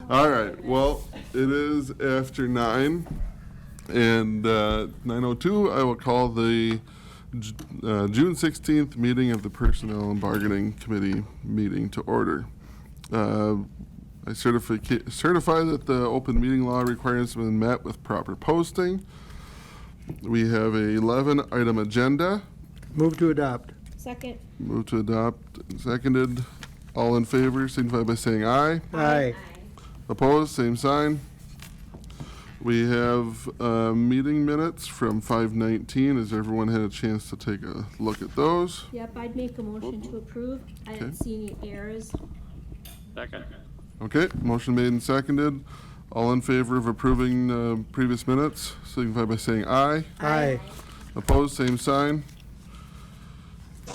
All right, well, it is after 9, and 9:02, I will call the June 16th meeting of the Personnel and Bargaining Committee meeting to order. I certify that the open meeting law requirements have been met with proper posting. We have a 11-item agenda. Move to adopt. Second. Move to adopt and seconded. All in favor, signify by saying aye. Aye. Opposed, same sign. We have meeting minutes from 5:19. Has everyone had a chance to take a look at those? Yep, I'd make a motion to approve. I didn't see any errors. Second. Okay, motion made and seconded. All in favor of approving previous minutes, signify by saying aye. Aye. Opposed, same sign.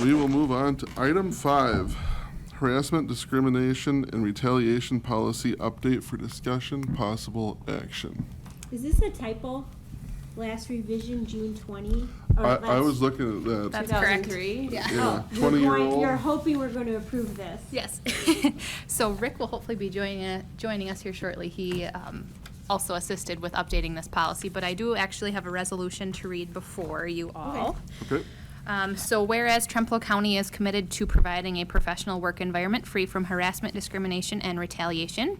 We will move on to item 5, harassment, discrimination, and retaliation policy update for discussion, possible action. Is this a typo? Last revision, June 20? Or I last- was looking at that. That's correct. 2003? Yeah. Yeah, You're 20-year-old. You're hoping we're going to approve this? Yes. So Rick will hopefully be joining us here shortly. He also assisted with updating this policy, but I do actually have a resolution to read before you all. Okay. So whereas Trempealeau County is committed to providing a professional work environment free from harassment, discrimination, and retaliation,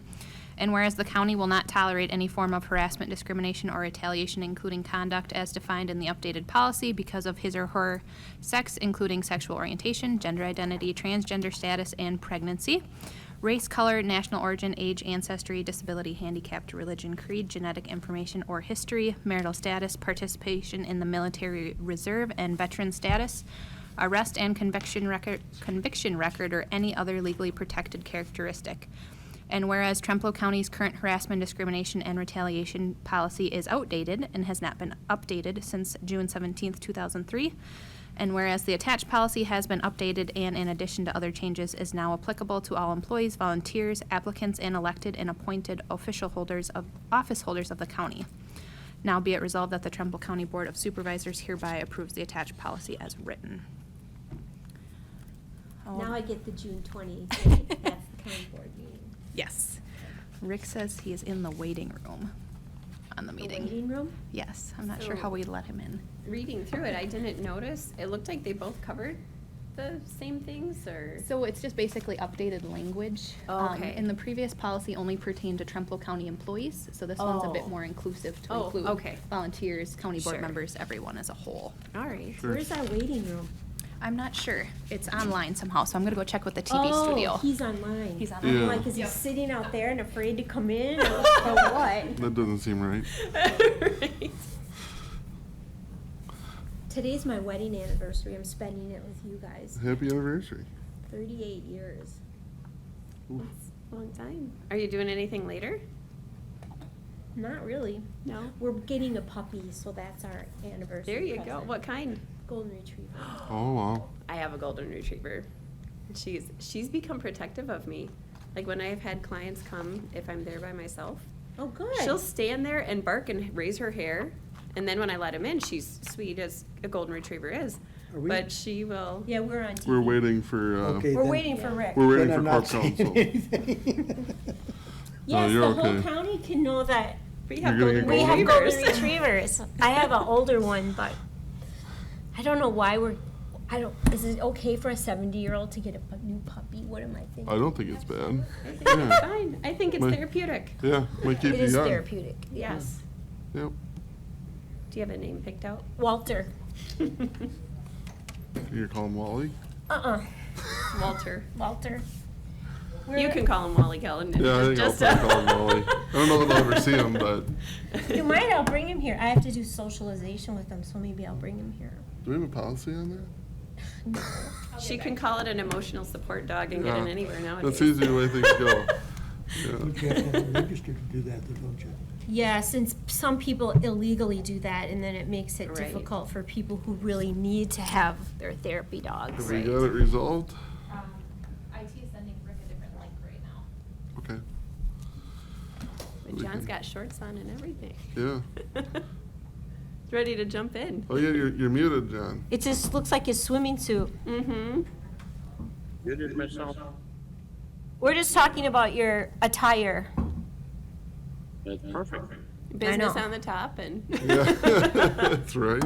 and whereas the county will not tolerate any form of harassment, discrimination, or retaliation, including conduct as defined in the updated policy because of his or her sex, including sexual orientation, gender identity, transgender status, and pregnancy, race, color, national origin, age, ancestry, disability, handicapped, religion, creed, genetic information, or history, marital status, participation in the military reserve and veteran status, arrest and conviction record, or any other legally protected characteristic. And whereas Trempealeau County's current harassment, discrimination, and retaliation policy is outdated and has not been updated since June 17th, 2003, and whereas the attached policy has been updated and in addition to other changes is now applicable to all employees, volunteers, applicants, and elected and appointed office holders of the county. Now be it resolved that the Trempealeau County Board of Supervisors hereby approves the attached policy as written. Now I get the June 20. That's the county board meeting. Yes. Rick says he is in the waiting room on the The meeting. waiting room? Yes, I'm not sure So- how we let him in. Reading through it, I didn't notice. It looked like they both covered the same things, or? So it's just basically updated language. Oh, okay. And the previous policy only pertained to Trempealeau County employees, so this one's a bit Oh. more inclusive to Oh, include okay. volunteers, county board Sure. members, everyone as a whole. All right. Sure. Where's our waiting room? I'm not sure. It's online somehow, so I'm gonna go check with the TV studio. Oh, he's online. He's Yeah. online. I'm like, is he sitting out there and afraid to come in or what? That doesn't seem right. Right. Today's my wedding anniversary. I'm spending it with you guys. Happy anniversary. 38 years. Oof. A long time. Are you doing anything later? Not really. No. We're getting a puppy, so that's our anniversary. There you go. present. What kind? Golden retriever. Oh, wow. I have a golden retriever. She's become protective of me. Like when I've had clients come, if I'm there by myself, Oh, good. she'll stand there and bark and raise her hair. And then when I let him in, she's sweet as a golden retriever is. Are we- But she will. Yeah, we're on TV. We're waiting for, Okay, We're then- waiting for Rick. we're waiting Then for I'm not corp saying counsel. anything. Yes, you're the whole okay. county can know that We have You're gonna golden get we golden have retrievers. golden retrievers. I have an older one, but I don't know why is it okay for a 70-year-old to get a new puppy? What am I thinking? I don't think it's bad. I think it's fine. I think it's My- therapeutic. Yeah, might keep It you is young. therapeutic. Yes. Yep. Do you have a name picked out? Walter. You call him Wally? Walter. Walter. You can call him Wally Kellen. Yeah, I think I'll probably call him Wally. I don't know that I'll ever see him, but You might, I'll bring him here. I have to do socialization with him, so maybe I'll bring him here. do we have a policy on that? She can call it an emotional support dog and get Yeah. in anywhere nowadays. That's usually the way things go. Don't you have to have a register to do that, though, don't you? Yeah, since some people illegally do that, and then it makes it Right. difficult for people who really need to have their therapy dogs. Have we Right. got it resolved? IT is sending Rick a different link right now. Okay. But John's got shorts on and everything. Yeah. Ready to jump in. Oh, yeah, you're muted, John. It just looks like his swimming suit. Mm-hmm. Muted myself. We're just talking about your attire. That's perfect. Business know. on the top and. Yeah, that's right.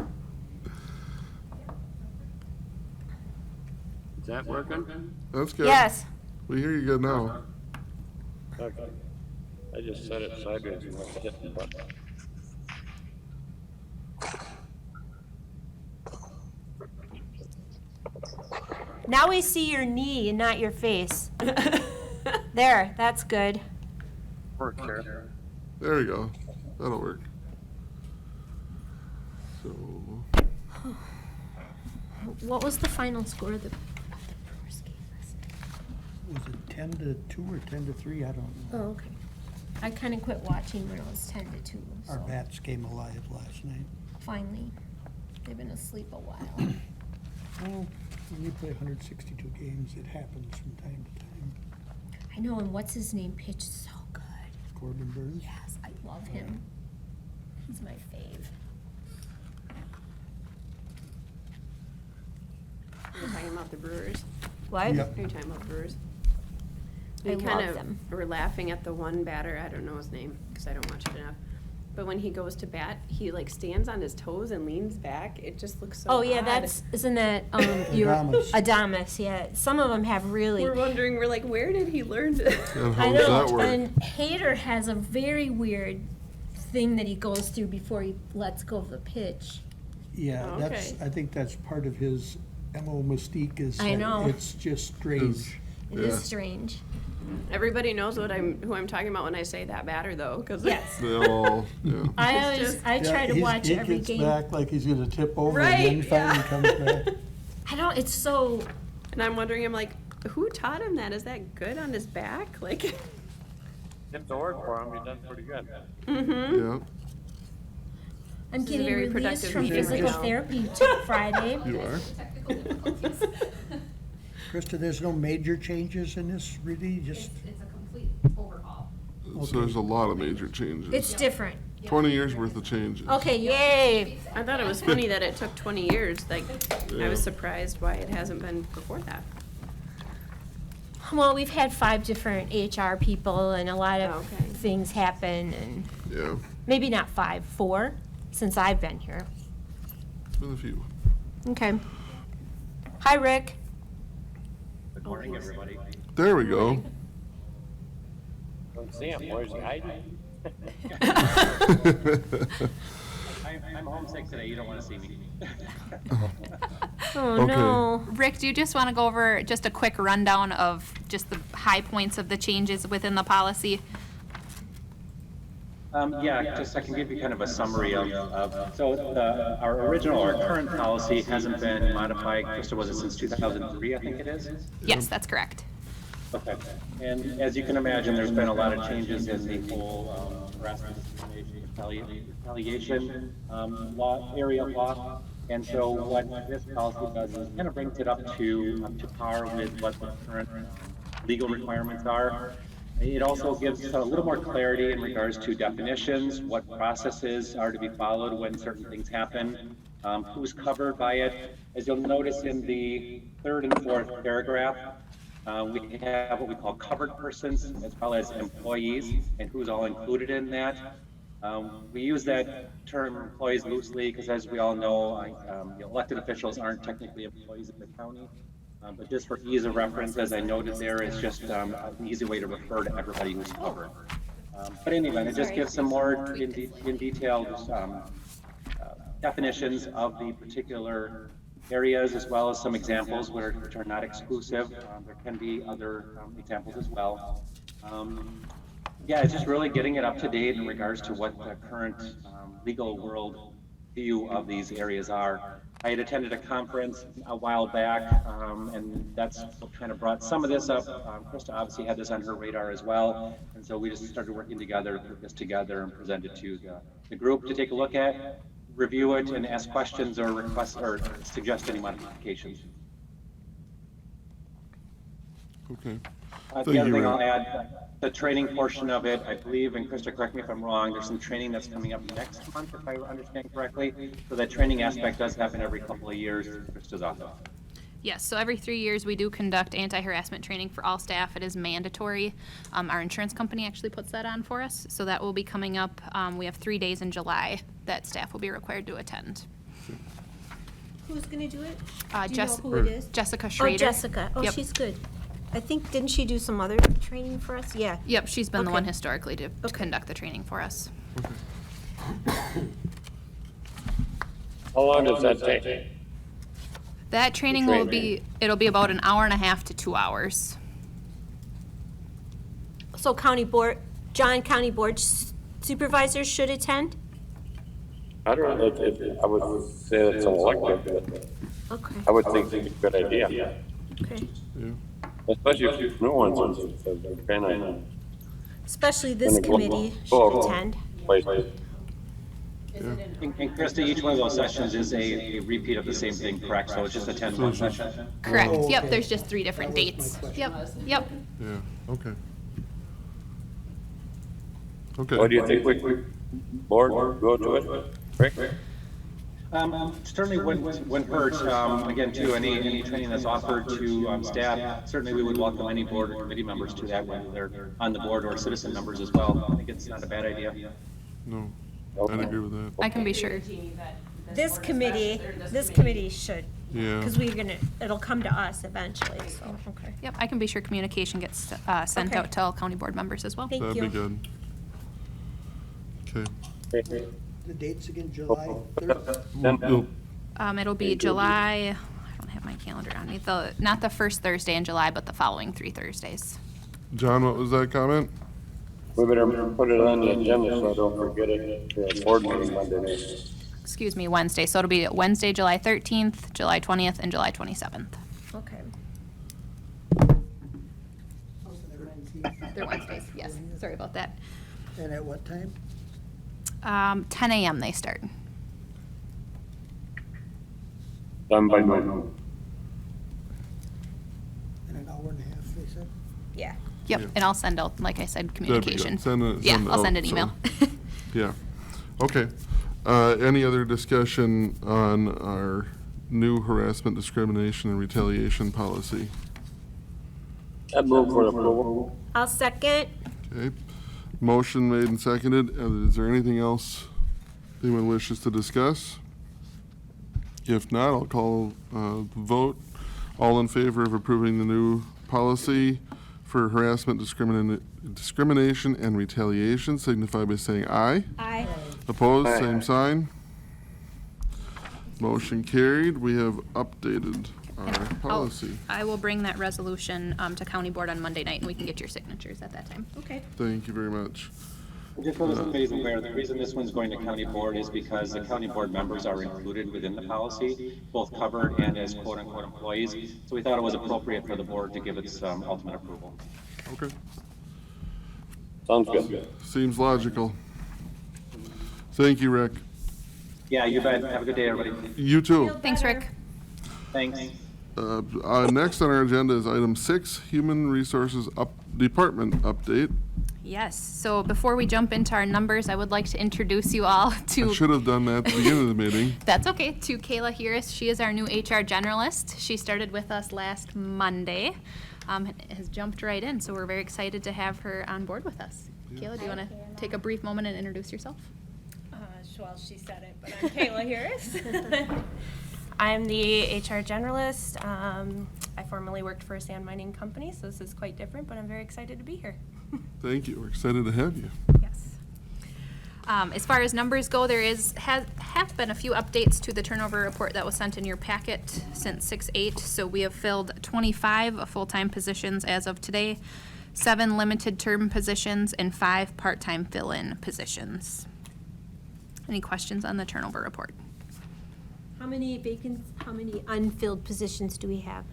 Is that working? That's good. Yes. We hear you good now. Okay. I just set it sideways and went hit the button. Now we see your knee and not your face. There, that's good. Work here. There we go. That'll work. So, What was the final score of the Brewers game last night? Was it 10-2 or 10-3? I don't Oh, know. okay. I kind of quit watching when it was 10-2. Our So bats came alive last night. finally, they've been asleep a while. Well, when you play 162 games, it happens from time to time. I know, and what's his name pitched so good. Corbin Burns? Yes, I love him. He's my fave. You're talking about the Brewers. What? Yep. Are you talking about the Brewers? I We kind love of them. were laughing at the one batter, I don't know his name, because I don't watch it enough. But when he goes to bat, he like stands on his toes and leans back. It just looks so Oh yeah, odd. isn't that your Adames. Adames? Yeah, some of them have really. We're wondering, we're like, where did he learn to? and how I does know, that work? and Hader has a very weird thing that he goes through before he lets go of the pitch. Yeah, Oh, that's, okay. I think that's part of his MO mystique is I that know. it's just strange. It is Yeah. strange. Everybody knows who I'm talking about when I say that batter, though, because Yes. They all, yeah. I try to watch every He game. gets back like he's gonna tip over Right, and then finally comes back. I don't. It's so. and I'm wondering, I'm like, who taught him that? Is that good on his back? Like, Did the work for him. He done pretty good. mm-hmm. Yeah, I'm This is a getting very released productive from meeting right physical now. therapy Friday. you are. Krista, there's no major changes in this, really, just, It's a complete overhaul. So there's a lot of major changes. It's different. 20 years worth of changes. Okay, yay. I thought it was funny that it took 20 years. Like, I Yeah. was surprised why it hasn't been before that. Well, we've had 5 different HR people and a lot of Okay. things happen, and Yeah, maybe not 5, 4 since I've been here. been a few. Okay. Hi, Rick. Good morning, everybody. There we go. Don't see him. Where's he hiding? I'm homesick today, you don't want to see me. Oh, Okay. no. Rick, do you just want to go over just a quick rundown of just the high points of the changes within the policy? Yeah, just I can give you kind of a summary our original, our current policy hasn't been modified. Krista, was it since 2003, I think it is? Yes, that's correct. Okay. And as you can imagine, there's been a lot of changes in the whole harassment, discrimination, retaliation law, area of law. And so what this policy does is kind of brings it up to par with what the current legal requirements are. It also gives a little more clarity in regards to definitions, what processes are to be followed when certain things happen, who's covered by it. As you'll notice in the 3rd and 4th paragraph, we have what we call covered persons as well as employees and who's all included in that. We use that term employees loosely because, as we all know, the elected officials aren't technically employees of the county. But just for ease of reference, as I noted there, it's just an easy way to refer to everybody who's covered. But in any event, it just gives some more in detail definitions of the particular areas, as well as some examples which are not exclusive. There can be other examples as well. Yeah, it's just really getting it up to date in regards to what the current legal world view of these areas are. I had attended a conference a while back, and that's what kind of brought some of this up. Krista obviously had this on her radar as well, and so we just started working together to put this together and present it to the group to take a look at, review it, and ask questions or request or suggest any modifications. Okay. The Thank other you, thing Rick. I'll add, the training portion of it, I believe, and Krista, correct me if I'm wrong, there's some training that's coming up next month, if I understand correctly. So that training aspect does happen every couple of years through Krista's office. Yes, so every 3 years, we do conduct anti-harassment training for all staff. It is mandatory. Our insurance company actually puts that on for us, so that will be coming up. We have 3 days in July that staff will be required to attend. Who's gonna do it? Uh, Do you know Jess- who it is? Jessica Schrader. Oh, Jessica. Oh, Yep. she's good. I think, didn't she do some other training for us? Yeah. Yep, she's been the one Okay. historically to Okay. conduct the training for us. How long does that take? That training will be, it'll be about an hour and a half to 2 hours. So county board, county board supervisors should attend? I don't know, I would say it's an elective, but Okay, I would think it's a good idea, okay. Yeah. especially if new ones, they're kind of. Especially this committee Oh. should attend. And Krista, each one of those sessions is a repeat of the same thing, correct? So it's just attend one session? Correct, Oh, yep, okay. there's just 3 different That was my dates. question. Yep. Yeah, okay. What do Okay, you think we, board, go to it? Rick? Certainly wouldn't hurt, again, too, any training that's offered to staff, certainly we would welcome any board or committee members to that, whether they're on the board or citizen members as well. I think it's not a bad idea. no, I'd agree with that. I can be sure. This committee should, Yeah, because we're gonna, it'll come to us eventually, so, okay. Yep, I can be sure communication gets sent Okay. out to all county board members as well. Thank that'd be you. good. Okay. The dates again, July 3rd? It'll be July, I don't have my calendar on me, not the first Thursday in July, but the following 3 Thursdays. John, what was that comment? We better put it on the agenda so I don't forget it, the board meeting Monday night. Excuse me, Wednesday, so it'll be Wednesday, July 13th, July 20th, and July 27th. Okay. They're Wednesdays, yes, sorry about that. And at what time? 10 a.m. they start. Done by noon. In an hour and a half, they said? Yeah. Yep, Yeah. and I'll send out, like I said, That'd be good. communication. Send it- Yeah, send it I'll send out, an email. so- Yeah, okay. Any other discussion on our new harassment, discrimination, and retaliation policy? I'd move for approval. I'll second. Okay, motion made and seconded. Is there anything else anyone wishes to discuss? If not, I'll call vote. All in favor of approving the new policy for harassment, discrimination, and retaliation signify by saying aye. Aye. Opposed, Aye. same sign. Motion carried. We have updated our policy. I will bring that resolution to county board on Monday night, and we can get your signatures at that time. Okay. Thank you very much. Just so this committee's aware, the reason this one's going to county board is because the county board members are included within the policy, both covered and as quote-unquote employees. So we thought it was appropriate for the board to give its ultimate approval. Okay, Sounds good. seems logical. Thank you, Rick. Yeah, you bet. Have a good day, everybody. You too. Thanks, Rick. Thanks. Next on our agenda is item 6, Human Resources Department update. Yes, so before we jump into our numbers, I would like to introduce you all I to, should have done that at the beginning of the meeting. that's okay, to Kayla Harris. She is our new HR generalist. She started with us last Monday, has jumped right in, so we're very excited to have her on board with us. Kayla, do you want to take a brief moment and introduce yourself? Well, she said it, but I'm Kayla Harris. I'm the HR generalist. I formerly worked for a sand mining company, so this is quite different, but I'm very excited to be here. Thank you. We're excited to have you. Yes. As far as numbers go, there have been a few updates to the turnover report that was sent in your packet since 6/8. So we have filled 25 full-time positions as of today, 7 limited term positions, and 5 part-time fill-in positions. Any questions on the turnover report? How many unfilled positions do we have?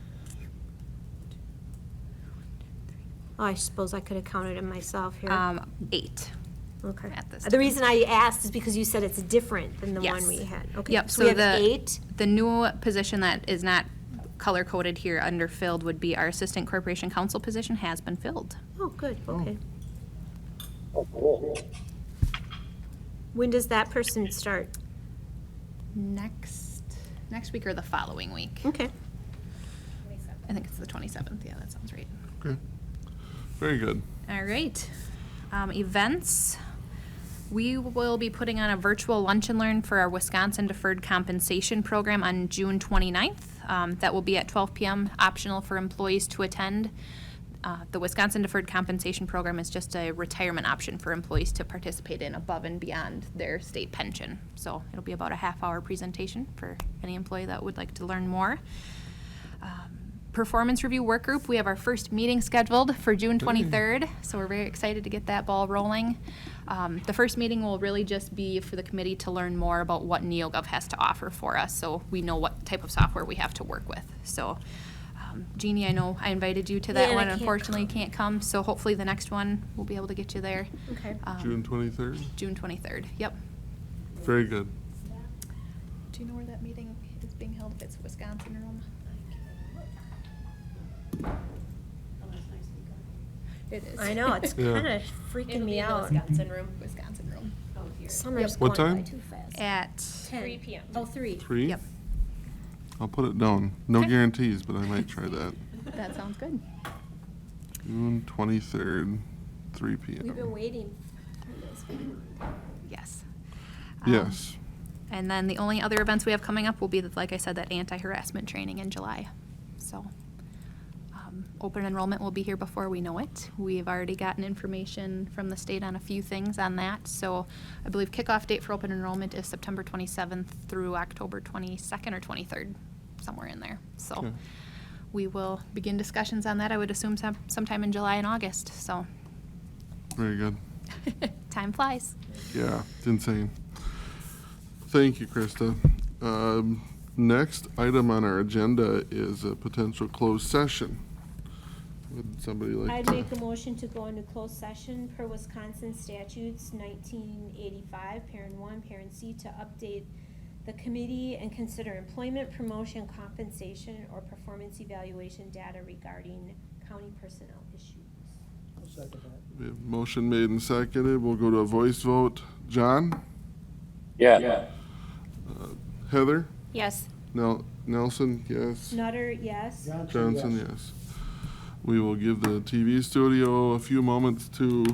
Oh, I suppose I could have counted them myself here. 8. Okay. at this The reason I asked is because you said it's different than the one Yes. we had. Okay. Yep, So we have the 8. The new position that is not color-coded here under filled would be our assistant corporation counsel position has been filled. Oh, good, okay. Oh, cool. When does that person start? Next week or the following week. Okay. I think it's the 27th. Yeah, that sounds right. Okay. Very good. All right. Events. We will be putting on a virtual lunch and learn for our Wisconsin Deferred Compensation Program on June 29th. That will be at 12 p.m., optional for employees to attend. The Wisconsin Deferred Compensation Program is just a retirement option for employees to participate in above and beyond their state pension. So it'll be about a half-hour presentation for any employee that would like to learn more. Performance review work group, we have our first meeting scheduled for June 23rd, so we're very excited to get that ball rolling. The first meeting will really just be for the committee to learn more about what NeoGov has to offer for us, so we know what type of software we have to work with. So, Jeannie, I know I invited you to that Yeah, I one. can't Unfortunately, you can't come, so hopefully the next one we'll be able to get you there. Okay. June 23rd. June 23rd. Yep. Very good. Do you know where that meeting is being held? If it's Wisconsin room. It is. I know, it's Yeah. kind of freaking me out. Wisconsin room. Wisconsin room. Summer's What going by time? too fast. At 3 p.m. Oh, 3. 3? Yep. I'll put it down. No Okay. guarantees, but I might try that. That sounds good. June 23rd, 3 We've been p.m. waiting for this. Yes. Yes. And then the only other events we have coming up will be, like I said, that anti-harassment training in July. So, open enrollment will be here before we know it. We've already gotten information from the state on a few things on that. So I believe kickoff date for open enrollment is September 27th through October 22nd or 23rd, somewhere in there. So Okay. we will begin discussions on that, I would assume sometime in July and August. So Very good. time flies. Yeah, it's insane. Thank you, Krista. Next item on our agenda is a potential closed session. Would somebody like I'd to? make a motion to go into closed session per Wisconsin statutes 1985, parent 1, parent C, to update the committee and consider employment, promotion, compensation, or performance evaluation data regarding county personnel issues. I'll second that. We have motion made and seconded. We'll go to a voice vote. John? Yeah. Heather? Yes. Nelson? Yes. Nutter, yes. Johnson, yes. We will give the TV studio a few moments to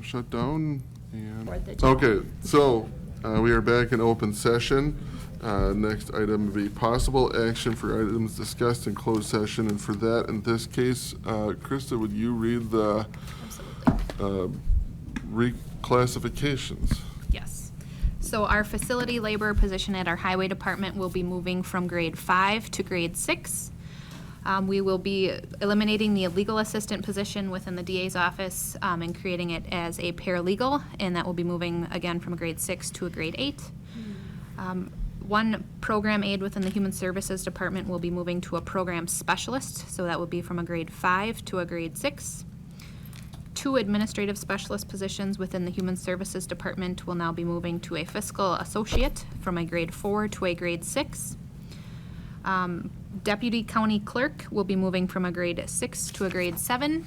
shut down. And Or the job. okay, so we are back in open session. Next item would be possible action for items discussed in closed session. And for that, in this case, Krista, would you read the Absolutely. reclassifications? Yes. So our facility labor position at our highway department will be moving from grade 5 to grade 6. We will be eliminating the legal assistant position within the DA's office and creating it as a paralegal, and that will be moving again from a grade 6 to a grade 8. One program aide within the Human Services Department will be moving to a program specialist, so that will be from a grade 5 to a grade 6. 2 administrative specialist positions within the Human Services Department will now be moving to a fiscal associate from a grade 4 to a grade 6. Deputy County Clerk will be moving from a grade 6 to a grade 7.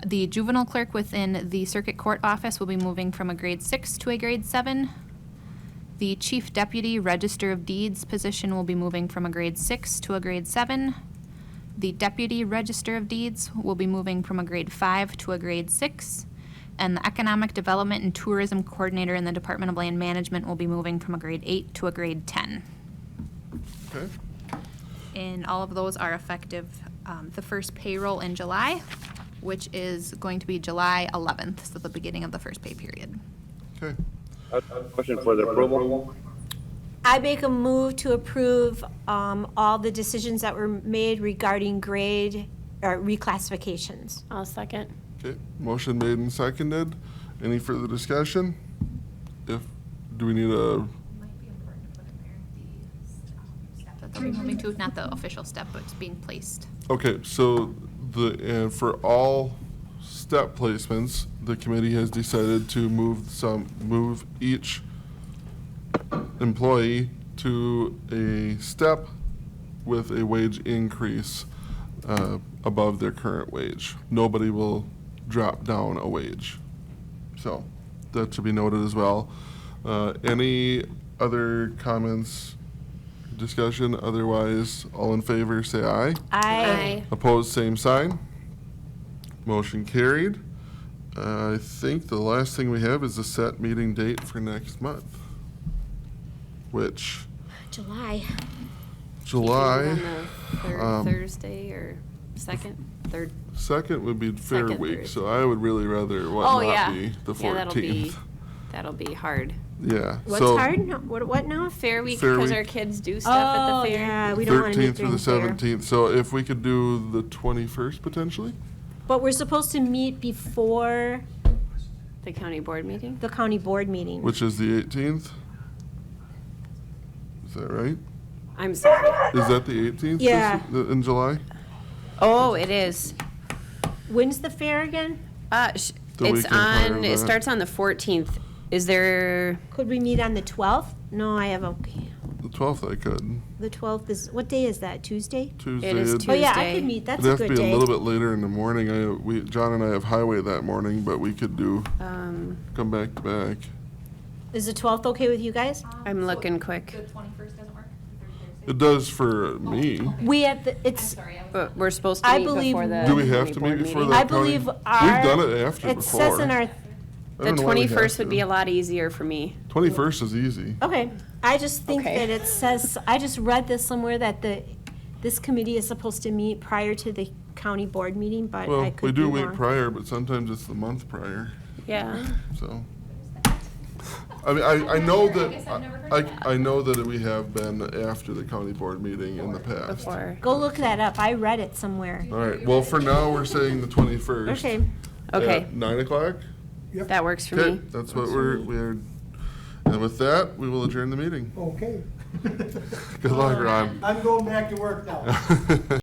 The Juvenile Clerk within the Circuit Court Office will be moving from a grade 6 to a grade 7. The Chief Deputy Register of Deeds position will be moving from a grade 6 to a grade 7. The Deputy Register of Deeds will be moving from a grade 5 to a grade 6. And the Economic Development and Tourism Coordinator in the Department of Land Management will be moving from a grade 8 to a grade 10. Okay. And all of those are effective the first payroll in July, which is going to be July 11th, so the beginning of the first pay period. Okay. Question for the approval? I make a move to approve all the decisions that were made regarding grade or reclassifications. I'll second. Okay, motion made and seconded. Any further discussion? Do we need a, Might be important to put in there the step that they'll be moving to, not the official step, but it's being placed. okay, so for all step placements, the committee has decided to move each employee to a step with a wage increase above their current wage. Nobody will drop down a wage. So that should be noted as well. Any other comments discussion? Otherwise, all in favor, say aye. Aye. Opposed, same sign. Motion carried. I think the last thing we have is a set meeting date for next month, which July. July, On the third Thursday or third. second would be Fair Second Week, Thursday. so I would really rather Oh, not yeah. be the 14th. Yeah, that'll be hard. Yeah. What's so hard? No, what now? Fair week, Fair because week. our kids do stuff at Oh, the fair. yeah, we don't want to meet 13th through during the the fair. 17th. So if we could do the 21st potentially, But we're supposed to meet before The county board meeting? the county board meeting. which is the 18th. Is that right? I'm sorry. Is that the 18th? Yeah. In July? Oh, it is. When's the fair again? The weekend prior to It that. starts on the 14th. Is there, Could we meet on the 12th? No, I have, okay. The 12th I could. The 12th is, what day is that? Tuesday? Tuesday. It is it'd- Oh, yeah, I Tuesday. could meet. That's It'd a have to good be a day. little bit later in the morning. John and I have highway that morning, but we could do, come back to back. Is the 12th okay with you guys? I'm looking quick. 21st doesn't work? It does for me. We have, it's, But we're supposed to I meet believe- before the. Do we have county to board meet before meeting. the I county? believe our. We've done it after It says in before. our, I The don't know why we have 21st would be to. a lot easier for me. 21st is easy. okay, I just think Okay. that it says, I just read this somewhere that this committee is supposed to meet prior to the county board meeting, but I Well, we could be do a week wrong. prior, but sometimes it's the month prior, Yeah. so. I mean, I know I guess I've never heard that, I know that we have been after the county board meeting in the past. Before. Go look that up. I read it somewhere. All right, well, for now, we're saying the 21st. Okay. Okay, At 9 o'clock? that works for Okay, me. that's what we're, and with that, we will adjourn the meeting. Okay. Good luck, Ron. I'm going back to work now.